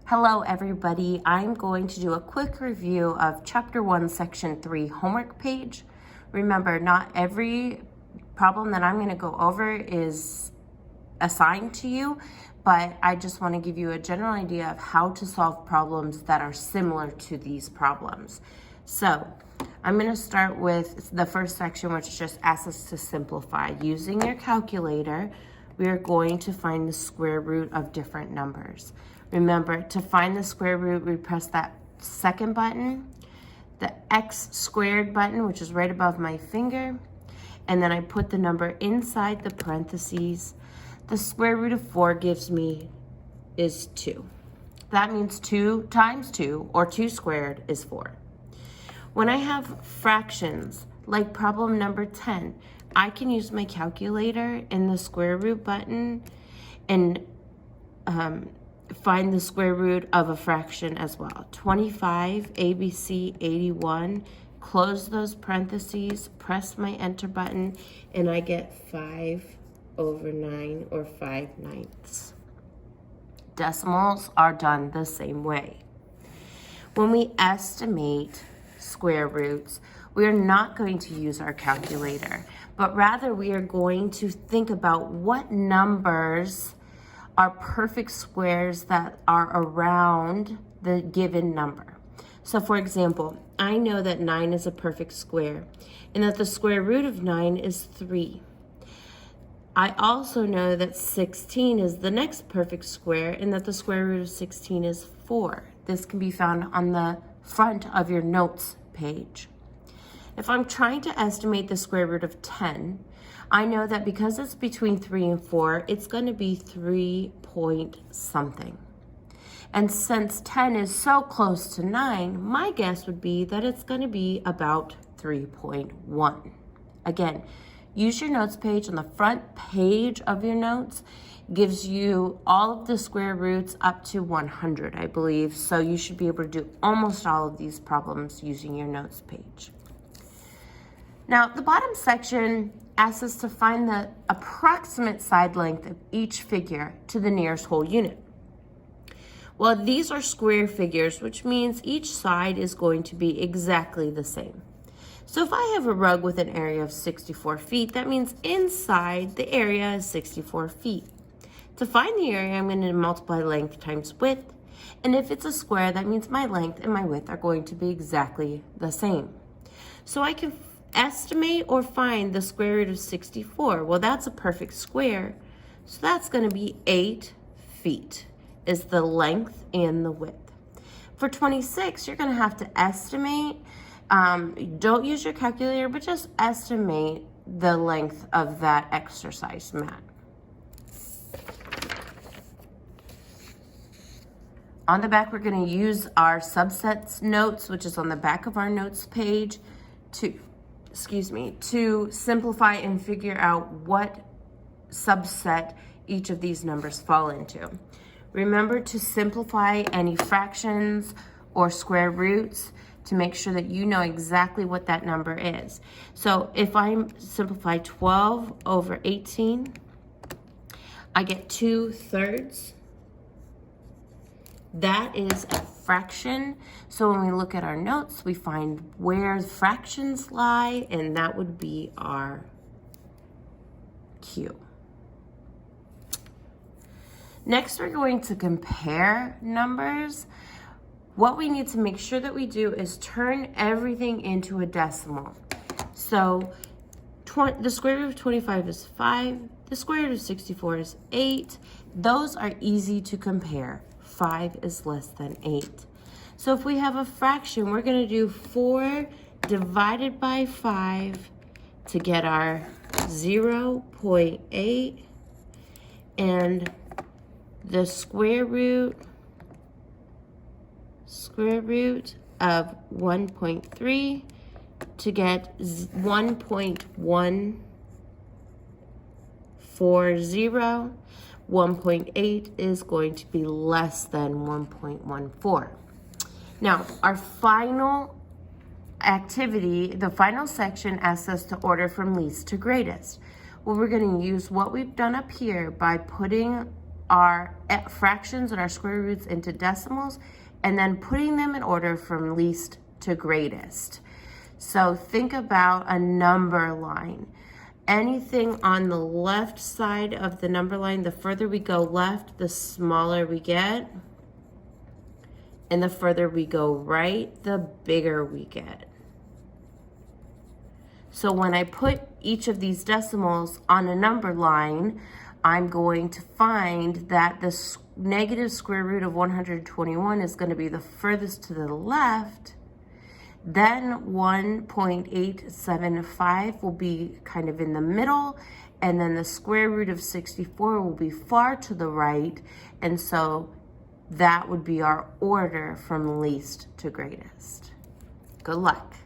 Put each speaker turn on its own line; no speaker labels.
Hello everybody, I'm going to do a quick review of Chapter 1, Section 3 homework page. Remember, not every problem that I'm going to go over is assigned to you, but I just want to give you a general idea of how to solve problems that are similar to these problems. So, I'm going to start with the first section, which just asks us to simplify. Using your calculator, we are going to find the square root of different numbers. Remember, to find the square root, we press that second button, the x squared button, which is right above my finger, and then I put the number inside the parentheses. The square root of 4 gives me is 2. That means 2 times 2, or 2 squared, is 4. When I have fractions, like problem number 10, I can use my calculator and the square root button and find the square root of a fraction as well. 25, ABC, 81, close those parentheses, press my enter button, and I get 5/9, or 5/9. Decimals are done the same way. When we estimate square roots, we are not going to use our calculator, but rather we are going to think about what numbers are perfect squares that are around the given number. So for example, I know that 9 is a perfect square and that the square root of 9 is 3. I also know that 16 is the next perfect square and that the square root of 16 is 4. This can be found on the front of your notes page. If I'm trying to estimate the square root of 10, I know that because it's between 3 and 4, it's going to be 3 point something. And since 10 is so close to 9, my guess would be that it's going to be about 3.1. Again, use your notes page. On the front page of your notes gives you all of the square roots up to 100, I believe. So you should be able to do almost all of these problems using your notes page. Now, the bottom section asks us to find the approximate side length of each figure to the nearest whole unit. Well, these are square figures, which means each side is going to be exactly the same. So if I have a rug with an area of 64 feet, that means inside the area is 64 feet. To find the area, I'm going to multiply length times width. And if it's a square, that means my length and my width are going to be exactly the same. So I can estimate or find the square root of 64. Well, that's a perfect square. So that's going to be 8 feet is the length and the width. For 26, you're going to have to estimate. Don't use your calculator, but just estimate the length of that exercise mat. On the back, we're going to use our subsets notes, which is on the back of our notes page, to simplify and figure out what subset each of these numbers fall into. Remember to simplify any fractions or square roots to make sure that you know exactly what that number is. So if I simplify 12 over 18, I get 2/3. That is a fraction. So when we look at our notes, we find where fractions lie, and that would be our Q. Next, we're going to compare numbers. What we need to make sure that we do is turn everything into a decimal. So the square root of 25 is 5. The square root of 64 is 8. Those are easy to compare. 5 is less than 8. So if we have a fraction, we're going to do 4 divided by 5 to get our 0.8, and the square root of 1.3 to get 1.140. 1.8 is going to be less than 1.14. Now, our final activity, the final section asks us to order from least to greatest. Well, we're going to use what we've done up here by putting our fractions and our square roots into decimals and then putting them in order from least to greatest. So think about a number line. Anything on the left side of the number line, the further we go left, the smaller we get. And the further we go right, the bigger we get. So when I put each of these decimals on a number line, I'm going to find that the negative square root of 121 is going to be the furthest to the left. Then 1.875 will be kind of in the middle, and then the square root of 64 will be far to the right, and so that would be our order from least to greatest. Good luck.